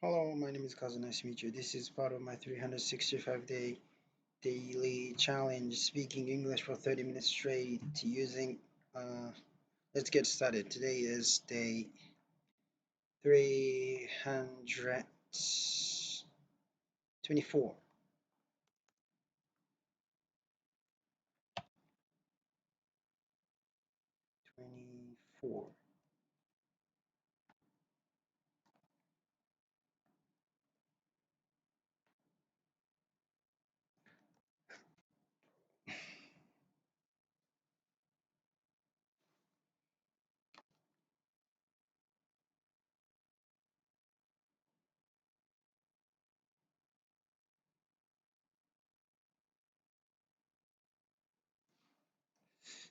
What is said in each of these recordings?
Hello, my name is Kazu. Nice to meet you. This is part of my 365-day daily challenge, speaking English for 30 minutes straight using. Uh, let's get started. Today is day 324.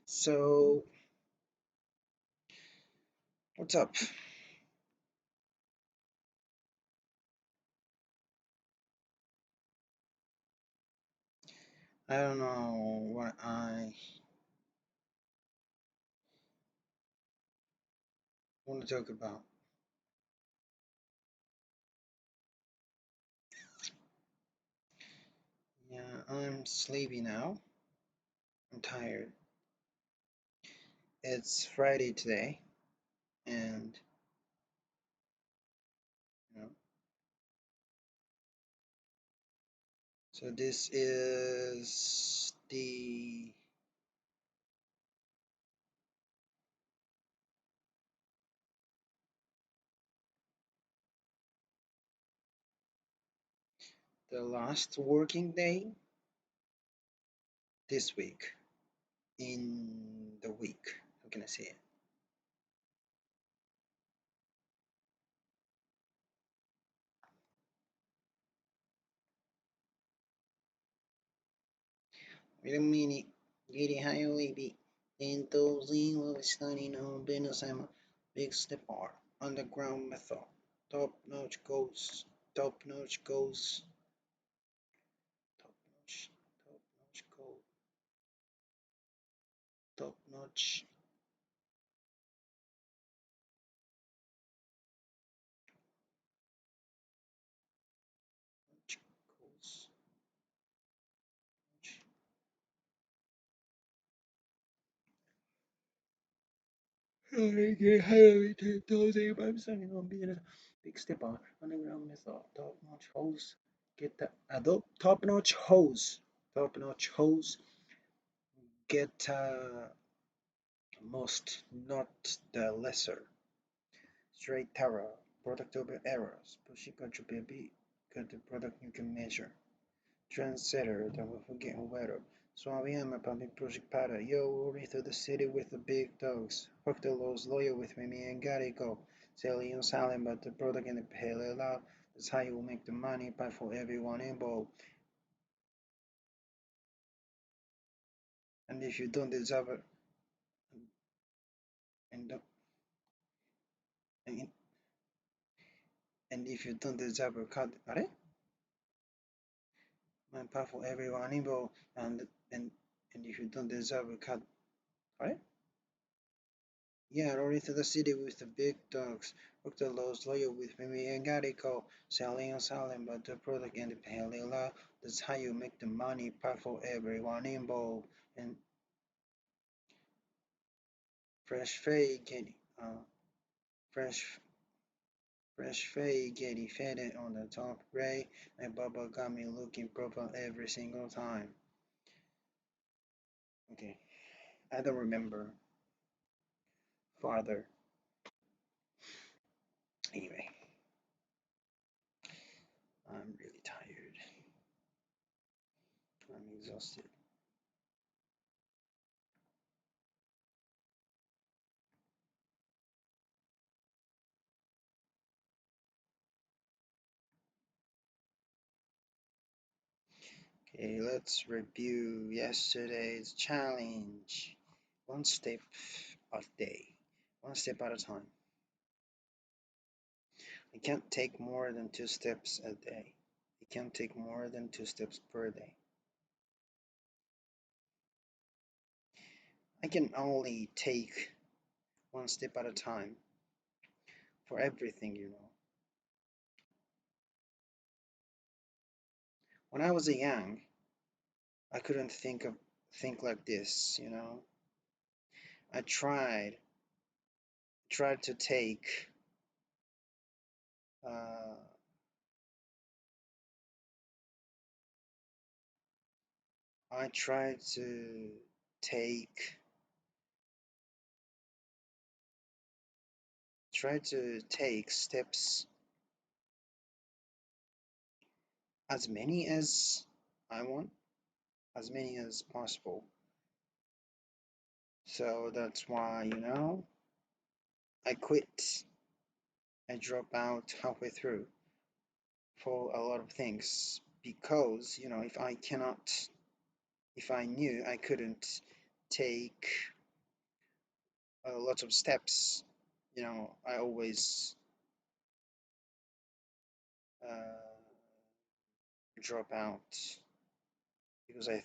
So, what's up? I don't know what I want to talk about. Yeah, I'm sleepy now. I'm tired. It's Friday today, and you know, so this is the last working day this week in the week. How can I say it? Wait a minute. Getting higher, baby. In those was studying on business, I'm a big stepper. Underground method. Top notch goes. Top notch goes. Top notch. Top notch go. Top notch. Notch goes. Get higher to those I'm studying on business. Big stepper. Underground method. Top notch hose. Get the top notch hose. Top notch hose. Get most, not the lesser. Straight terror, product over errors, pushing contribute, got the product you can measure. Trendsetter, that will forget weather. So I am a public project pattern. Yo, roaring through the city with the big dogs. Hook the Lowe's lawyer with me and gotta go. Selling on silent, but the product in the pale loud. That's how you will make the money back for everyone involved. And if you don't deserve it, and, and, and if you don't deserve a cut, are my part for everyone involved, and if you don't deserve a cut, right? Yeah, rolling through the city with the big dogs. Book the Lowe's lawyer with me and got it go. Selling and selling, but the product and the paying loud. That's how you make the money part for everyone involved. And fresh fade getting fresh fresh fade getting faded on the top gray. And Bubba got me looking proper every single time. Okay, I don't remember farther. Anyway, I'm really tired. I'm exhausted. Okay, let's review yesterday's challenge. One step a day, one step at a time. I can't take more than 2 steps a day. I can't take more than 2 steps per day. I can only take one step at a time for everything. When I was young, I couldn't think like this, you know. I tried to take uh, I tried to take steps as many as I want, as many as possible. So that's why, I quit. I drop out halfway through for a lot of things because, if I knew I couldn't take lots of steps, I always uh, drop out because I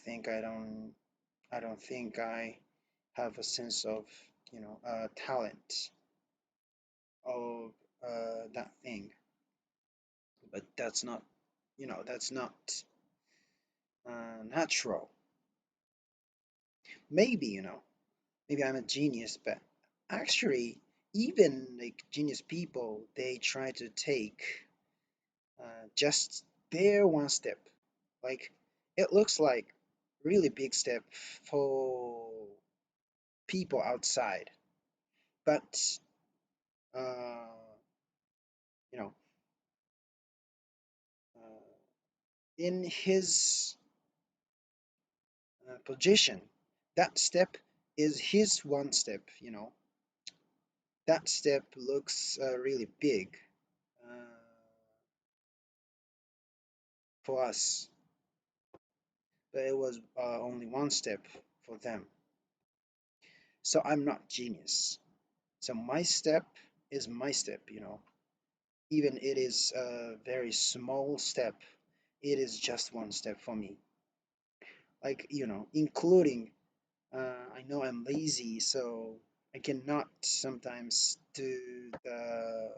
don't think I have a sense of, talent of that thing. But that's not natural. Maybe, maybe I'm a genius, but actually, even like genius people, they try to take just their one step. Like it looks like really big step for people outside, but uh, you know, uh, in his position, that step is his one step. That step looks really big uh, for us, but it was only one step for them. So I'm not genius. So my step is my step. Even it is a very small step, it is just one step for me. Like, including, I know I'm lazy, so I cannot sometimes do the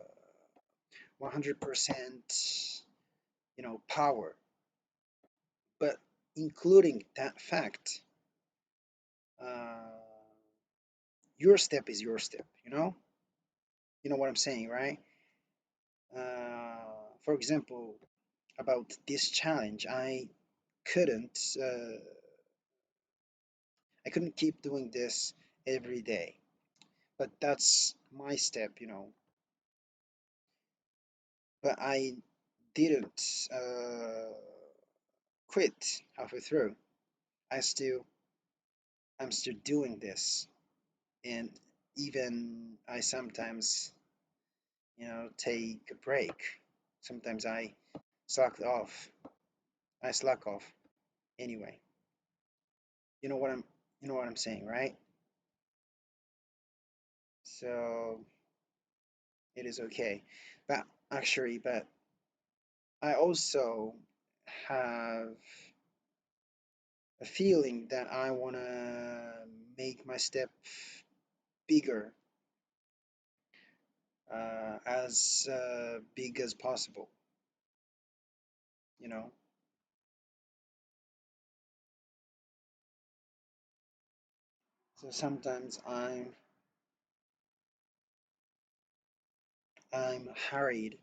100%, power. But including that fact, uh, your step is your step, You know what I'm saying, right? For example, about this challenge, couldn't uh, I couldn't keep doing this every day. But that's my step, But I didn't quit halfway through. I still I'm still doing this, and even I sometimes, take a break. Sometimes slack off. I slack off anyway. You know what I'm you know what I'm saying, right? So it is okay. But but I also have a feeling that I want to make my step bigger, as big as possible, you know. So sometimes I'm hurried,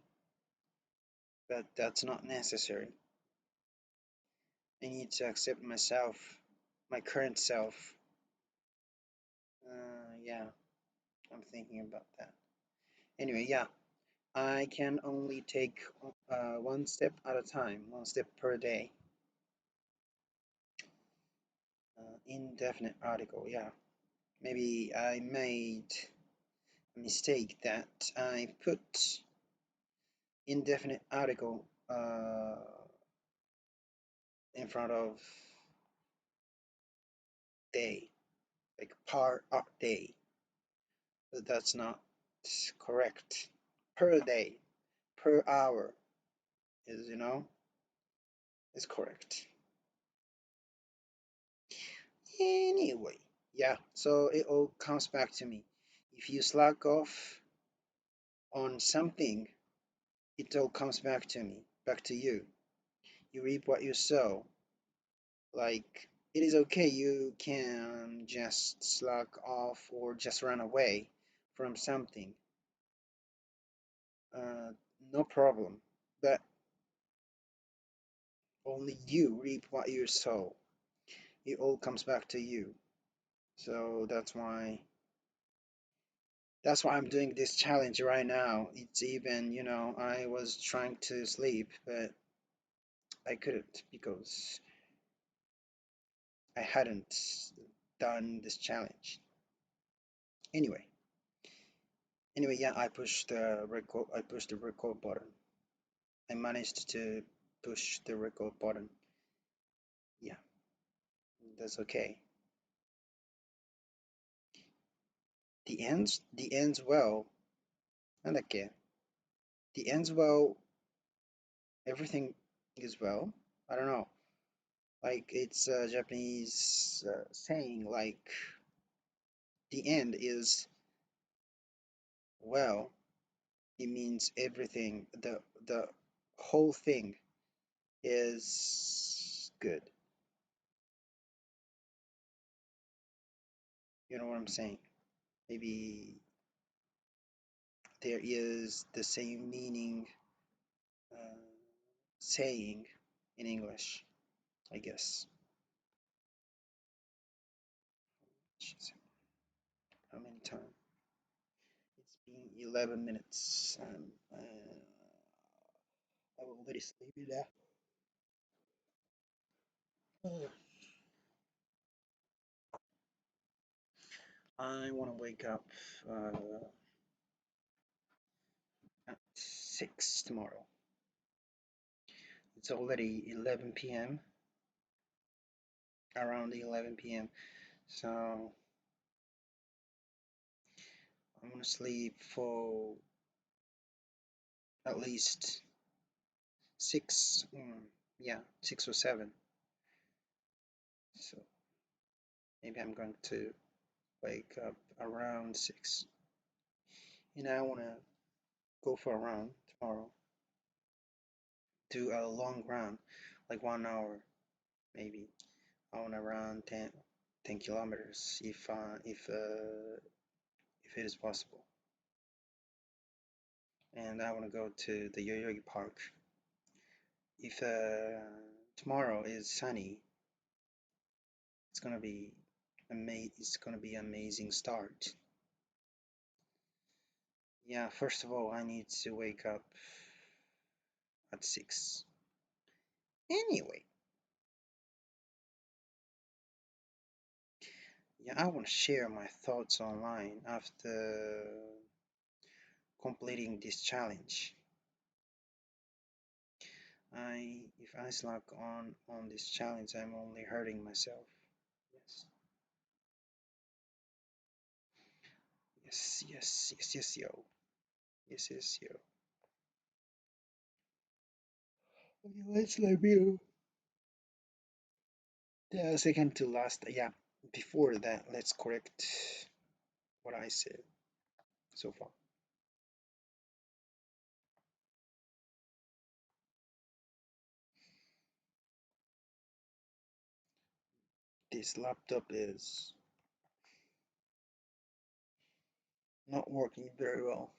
but that's not necessary. I need to accept myself, my current self. Yeah, I'm thinking about that. Anyway, yeah, I can only take one step at a time, one step per day. Indefinite article, yeah. Maybe I made a mistake that I put indefinite article in front of day, like per day. But that's not correct. Per day, per hour is, is correct. Anyway, yeah, so it all comes back to me. If you slack off on something, it all comes back to me, back to you. You reap what you sow. Like, it is okay, you can just slack off or just run away from something. Uh, no problem. But only you reap what you sow. It all comes back to you. So that's why I'm doing this challenge right now. It's even, I was trying to sleep, but I couldn't because I hadn't done this challenge. Anyway, yeah, I pushed the record button. I managed to push the record button. Yeah, that's okay. The ends well. And again, the ends well. Everything is well. I don't know. Like it's a Japanese saying. Like the end is well. It means everything. The whole thing is good. You know what I'm saying? Maybe there is the same meaning uh, saying in English, I guess. How many time? It's been 11 minutes. I'm already sleepy now. Oh. I want to wake up at 6 tomorrow. It's already 11 p.m., around 11 p.m. So I'm gonna sleep for at least six, yeah, 6 or 7. So maybe I'm going to wake up around 6. I want to go for a run tomorrow, do a long run, like 1 hour maybe. I want to run 10 kilometers if it is possible. And I want to go to the Yoyogi Park. If tomorrow is sunny, it's gonna be amazing start. Yeah, first of all, I need to wake up at 6. Anyway, yeah, I want to share my thoughts online after completing this challenge. If I slack on this challenge, I'm only hurting myself. Yes, yes, yes, yes, yes, yo, yes, yes, yo. Okay, let's review the second to last. Yeah, before that, let's correct what I said so far. This laptop is not working very well.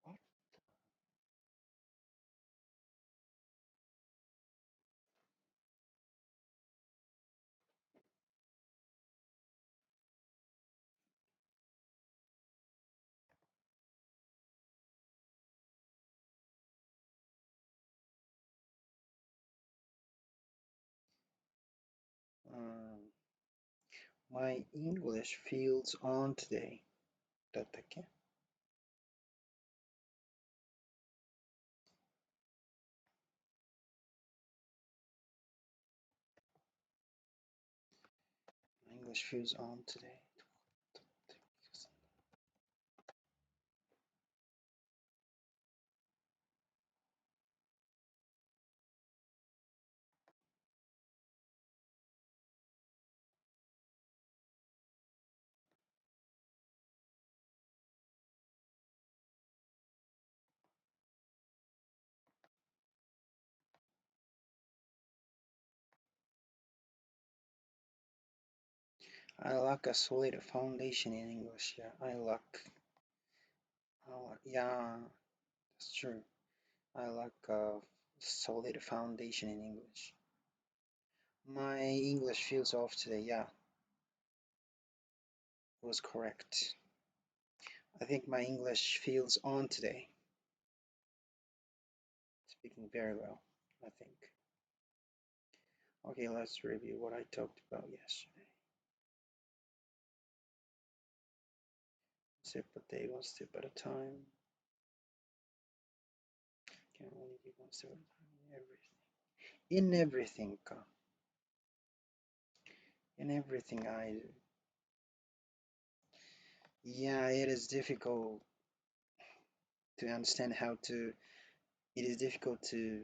What? Um, my English feels on today. That again. English feels on today. I lack a solid foundation in English. Yeah, yeah, that's true. I lack a solid foundation in English. My English feels off today. Yeah, it was correct. I think my English feels on today. Speaking very well, I think. Okay, let's review what I talked about yesterday. Step a day, one step at a time. Can only be one step at a time in everything. In everything, in everything I do. Yeah, it is difficult to understand how to. It is difficult to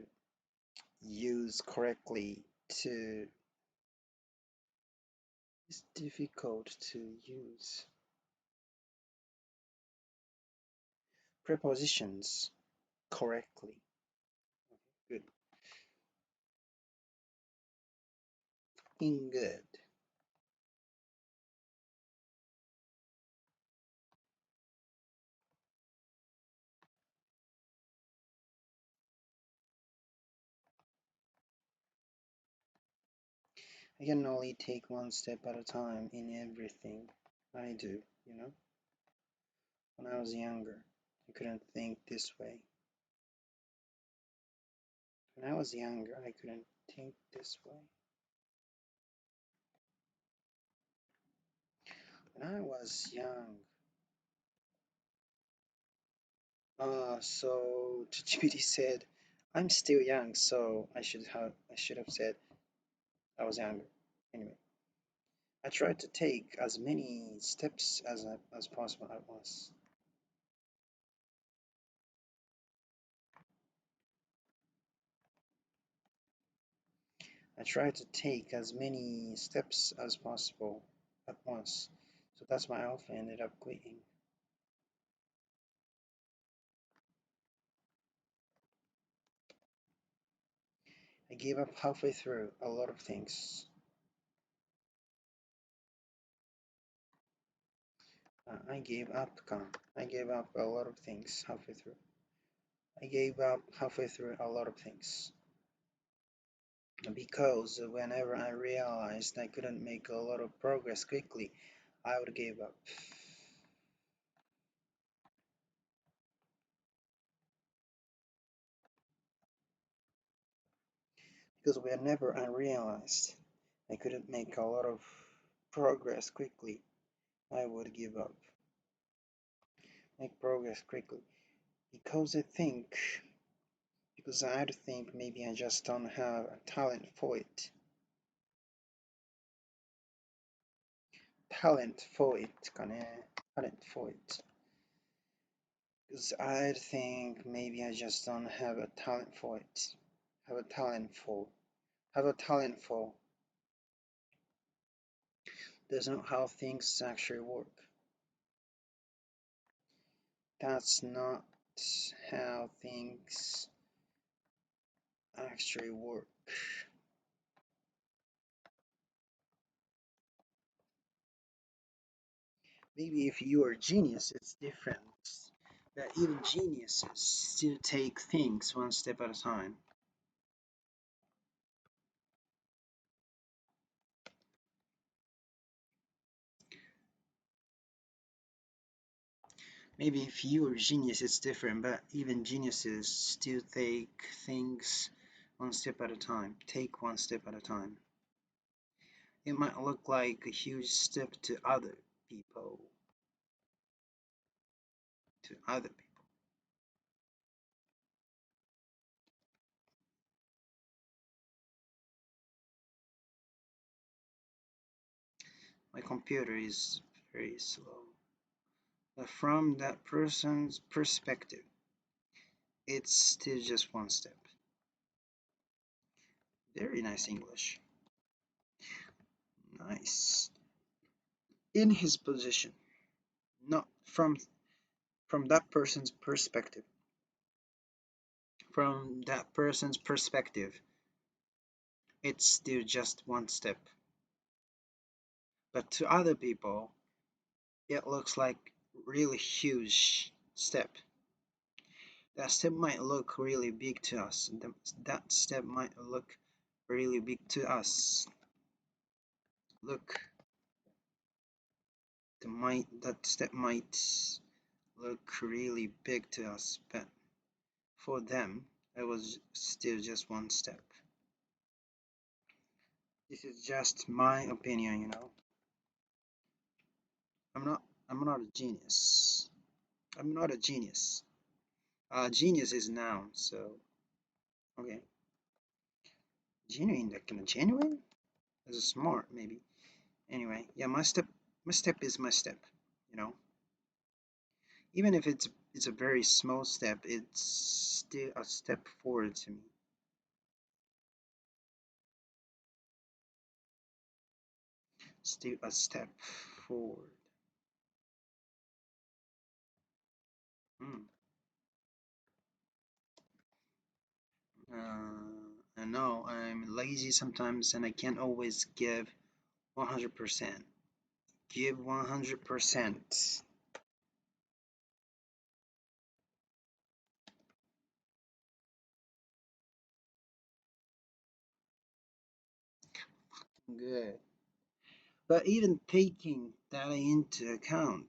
use correctly. To. It's difficult to use prepositions correctly. Good. In good. I can only take one step at a time in everything I do, you know? When I was younger, I couldn't think this way. When I was younger, I couldn't think this way. When I was young, so ChatGPT said, I'm still young, so I should have said I was younger. Anyway, I tried to take as many steps as possible at once. I tried to take as many steps as possible at once. So that's why I often ended up quitting. I gave up halfway through a lot of things. I gave up, I gave up a lot of things halfway through. I gave up halfway through a lot of things. Because whenever I realized I couldn't make a lot of progress quickly, I would give up. Because whenever I realized I couldn't make a lot of progress quickly, I would give up. Make progress quickly. Because I think maybe I just don't have a talent for it. Talent for it, talent for it. Because I think maybe I just don't have a talent for it. Have a talent for. Have a talent for. That's not how things actually work. That's not how things actually work. Maybe if you are a genius, it's different. But even geniuses still take things one step at a time. Maybe if you are a genius, it's different, but even geniuses still take things one step at a time. Take one step at a time. It might look like a huge step to other people. To other people. My computer is very slow. But from that person's perspective, it's still just one step. Very nice English. Nice. In his position, not from that person's perspective. From that person's perspective, it's still just one step. But to other people, it looks like really huge step. That step might look really big to us. That step might look really big to us. Look, that step might look really big to us, but for them, it was still just one step. This is just my opinion, you know. I'm not I'm not a genius. I'm not a genius. Genius is noun, so okay. Genuine, like kind of genuine? As a smart, maybe. Anyway, yeah, my step is my step, you know. Even if it's a very small step, it's still a step forward to me. Still a step forward. Hmm. I know I'm lazy sometimes and I can't always give 100%. Give 100%. Good. But even taking that into account,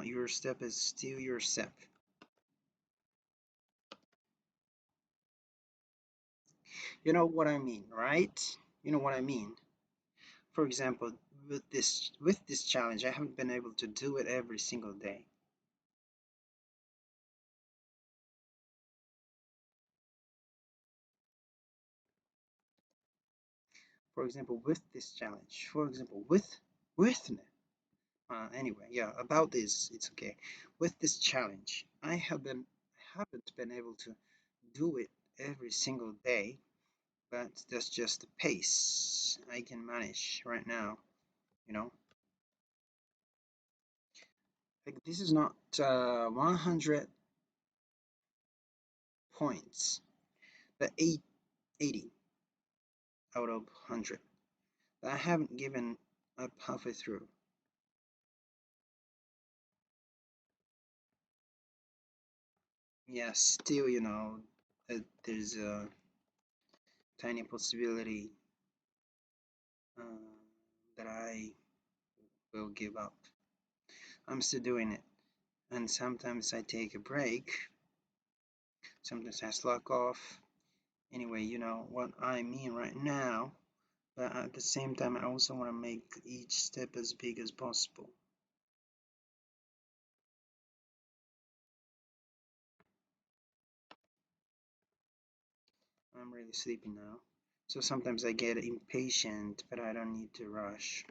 your step is still your step. You know what I mean, right? You know what I mean. For example, with this challenge, I haven't been able to do it every single day. For example, with this challenge. For example, with anyway, yeah, about this, it's okay. With this challenge, I haven't been able to do it every single day, but that's just the pace I can manage right now, you know. Like this is not 100 points, but 80 out of 100. I haven't given up halfway through. Yeah, still, there's a tiny possibility uh, that I will give up. I'm still doing it, and sometimes I take a break, sometimes I slack off. Anyway, you know what I mean right now, but at the same time, I also want to make each step as big as possible. I'm really sleepy now, so sometimes I get impatient, but I don't need to rush.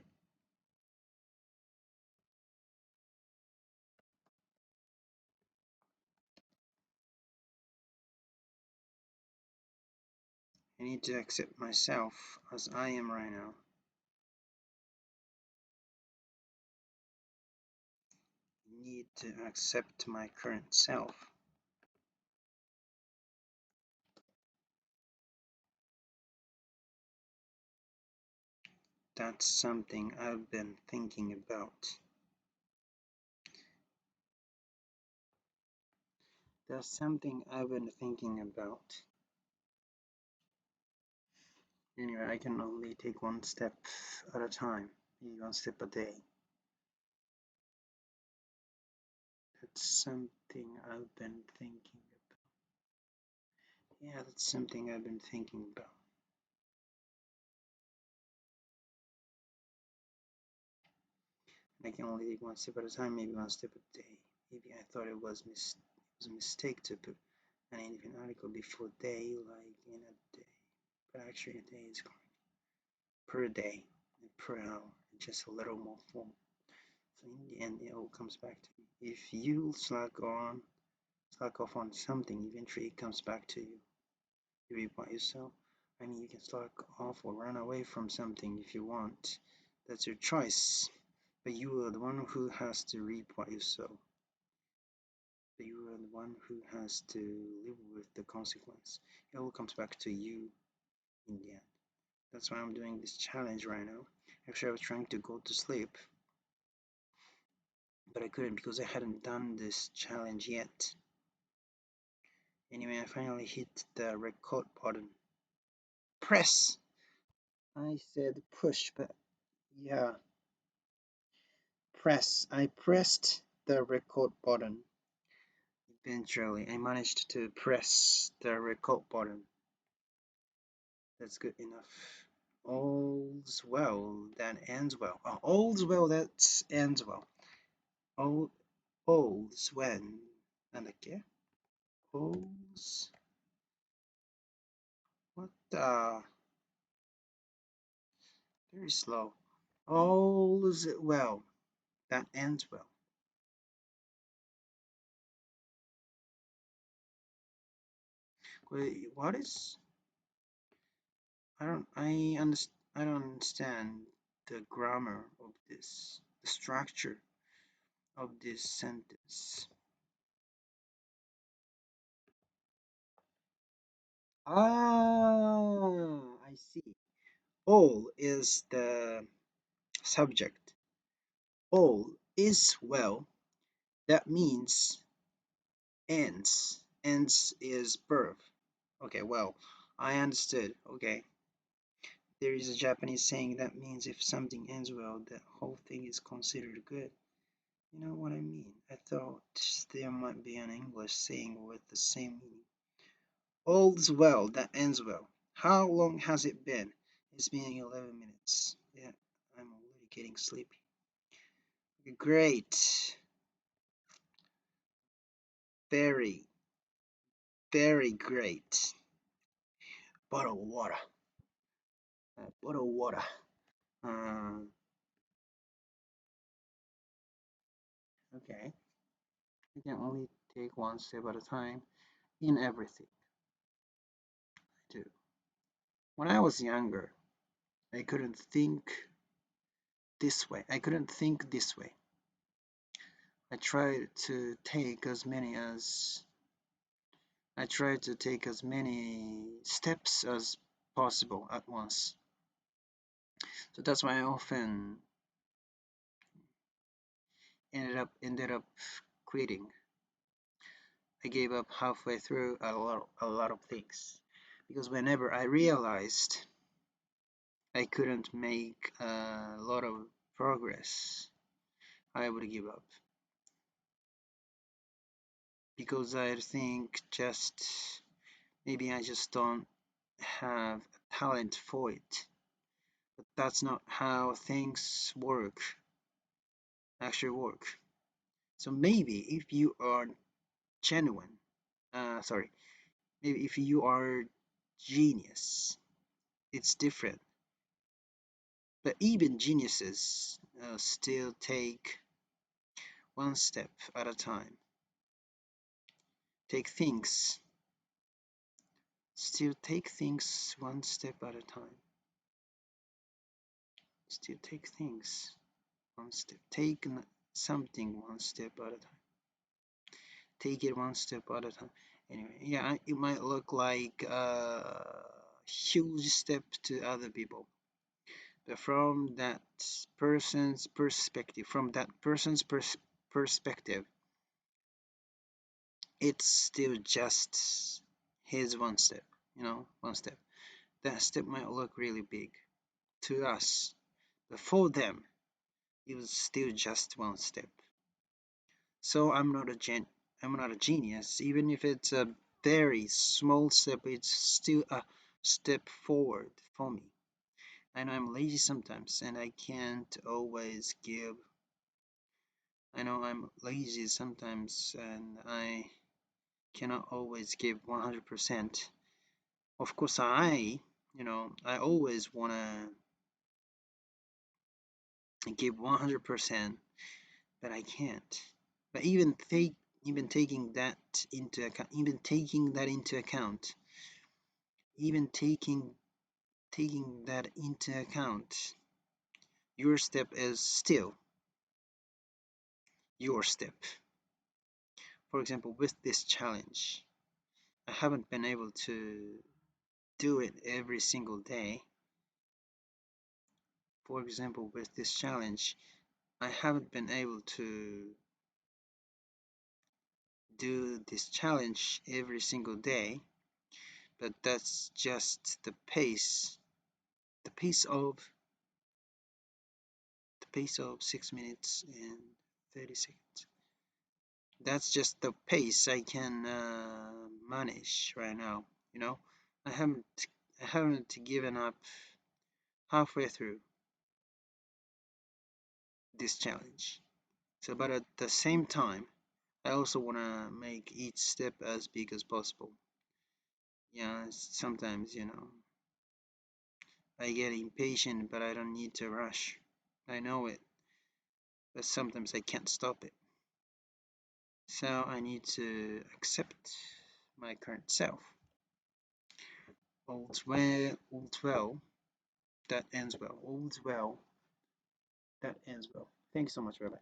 I need to accept myself as I am right now. I need to accept my current self. That's something I've been thinking about. That's something I've been thinking about. Anyway, I can only take one step at a time, maybe one step a day. That's something I've been thinking about. Yeah, that's something I've been thinking about. I can only take one step at a time, maybe one step a day. Maybe I thought it was a mistake to put an infinite article before day, like in a day. But actually, a day is correct. per day, per hour, just a little more fun. So in the end, it all comes back to you. If you slack off on something, eventually it comes back to you. You reap what you sow. I mean, you can slack off or run away from something if you want. That's your choice. But you are the one who has to reap what you sow. But you are the one who has to live with the consequence. It all comes back to you in the end. That's why I'm doing this challenge right now. Actually, I was trying to go to sleep, but I couldn't because I hadn't done this challenge yet. Anyway, I finally hit the record button. Press! I said push, but yeah, press. I pressed the record button. Eventually, I managed to press the record button. That's good enough. All's well that ends well. Oh, all's well that ends well. All's when 난할게. All's what the very slow. All's well that ends well. Wait, what is I don't understand the grammar of this, the structure of this sentence. Ah, I see. All is the subject. All is well. That means ends. Ends is verb. Okay, well, I understood. Okay. There is a Japanese saying that means if something ends well, the whole thing is considered good. You know what I mean? I thought there might be an English saying with the same meaning. All's well that ends well. How long has it been? It's been 11 minutes. Yeah, I'm already getting sleepy. Great. Very, very great. Bottle of water. Bottle of water. Uh, okay. I can only take one step at a time in everything I do. When I was younger, I couldn't think this way. I couldn't think this way. I tried to take as many as I tried to take as many steps as possible at once. So that's why I often ended up quitting. I gave up halfway through a lot of things because whenever I realized I couldn't make a lot of progress, I would give up because I think just maybe I just don't have talent for it. But that's not how things actually work. So maybe if you are genuine, sorry, maybe if you are genius, it's different. But even geniuses still take one step at a time. Take things, still take things one step at a time. Still take things one step. Take something one step at a time. Take it one step at a time. Anyway, yeah, it might look like a huge step to other people, but from that person's perspective, it's still just his one step, one step. That step might look really big to us, but for them, it was still just one step. So I'm not a genius. Even if it's a very small step, it's still a step forward for me. I know I'm lazy sometimes and I can't always give. I know I'm lazy sometimes and I cannot always give 100%. Of course, I always wanna and give 100%, but I can't. But even taking that into account, even taking that into account, your step is still your step. For example, with this challenge, I haven't been able to do it every single day. For example, with this challenge, I haven't been able to do this challenge every single day, but that's just the pace of the pace of 6 minutes and 30 seconds. That's just the pace I can manage right now. You know, I haven't I haven't given up halfway through this challenge. So, but at the same time, I also want to make each step as big as possible. Yeah, sometimes, I get impatient, but I don't need to rush. I know it, but sometimes I can't stop it. So I need to accept my current self. All's well that ends well. All's well that ends well. Thank you so much, Rabbi.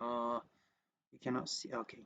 You cannot see. Okay.